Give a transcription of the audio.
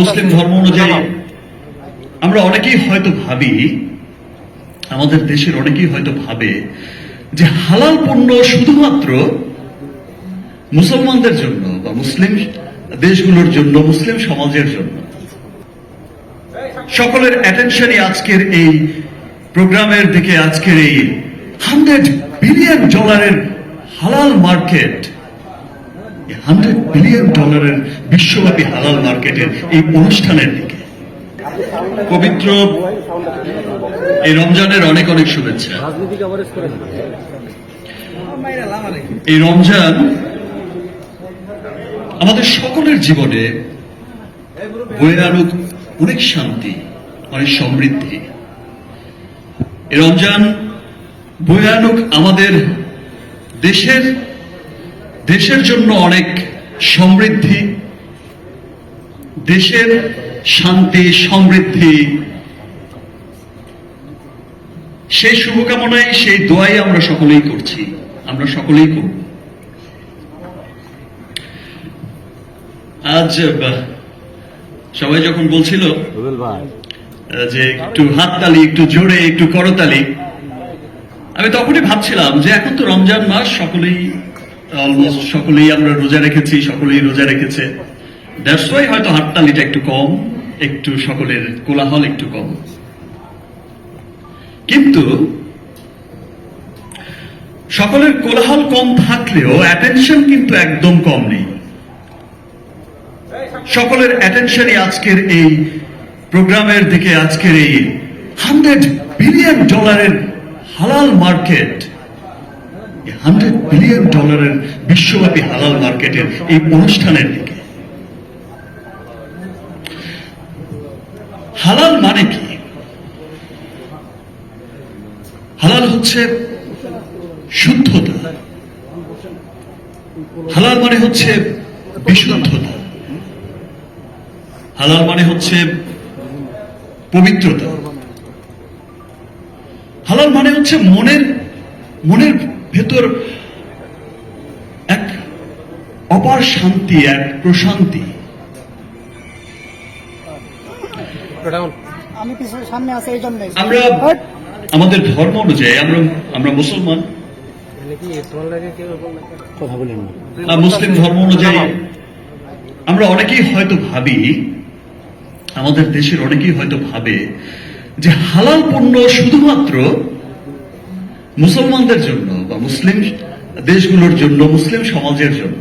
মুসলিম ধর্ম অনুযায়ী আমরা অনেকেই হয়তো ভাবি, আমাদের দেশের অনেকেই হয়তো ভাবে যে হালাল পণ্য শুধুমাত্র মুসলমানদের জন্য বা মুসলিম দেশগুলোর জন্য, মুসলিম সমাজের জন্য। সকলের অ্যাটেনশনই আজকের এই প্রোগ্রামের দিকে, আজকের এই $100 বিলিয়ন হালাল মার্কেট, $100 বিলিয়ন বিশ্বব্যাপী হালাল মার্কেটের এই অনুষ্ঠানের দিকে। পবিত্র এই রমজানের অনেক অনেক শুভেচ্ছা। এই রমজান আমাদের সকলের জীবনে বয়ে আনুক অনেক শান্তি, অনেক সমৃদ্ধি। এই রমজান বয়ে আনুক আমাদের দেশের জন্য অনেক সমৃদ্ধি, দেশের শান্তি, সমৃদ্ধি। সেই শুভকামনায়, সেই দোয়াই আমরা সকলেই করছি, আমরা সকলেই করব। আজ সবাই যখন বলছিল যে একটু হাততালি, একটু জোরে, একটু করতালি, আমি তখনই ভাবছিলাম যে এখন তো রমজান মাস, অলমোস্ট সকলেই আমরা রোজা রেখেছি, সকলেই রোজা রেখেছে। দ্যাটস ওয়াই হয়তো হাততালিটা একটু কম, একটু সকলের কোলাহল একটু কম। কিন্তু সকলের কোলাহল কম থাকলেও অ্যাটেনশন কিন্তু একদম কম নেই। সকলের অ্যাটেনশনই আজকের এই প্রোগ্রামের দিকে, আজকের এই $100 বিলিয়ন হালাল মার্কেট, $100 বিলিয়ন বিশ্বব্যাপী হালাল মার্কেটের এই অনুষ্ঠানের দিকে। হালাল মানে কি? হালাল হচ্ছে শুদ্ধতা, হালাল মানে হচ্ছে বিশুদ্ধতা, হালাল মানে হচ্ছে পবিত্রতা, হালাল মানে হচ্ছে মনের ভেতর এক অপার শান্তি, এক প্রশান্তি। আমরা আমাদের ধর্ম অনুযায়ী আমরা মুসলমান, মুসলিম ধর্ম অনুযায়ী আমরা অনেকেই হয়তো ভাবি, আমাদের দেশের অনেকেই হয়তো ভাবে যে হালাল পণ্য শুধুমাত্র মুসলমানদের জন্য বা মুসলিম দেশগুলোর জন্য, মুসলিম সমাজের জন্য।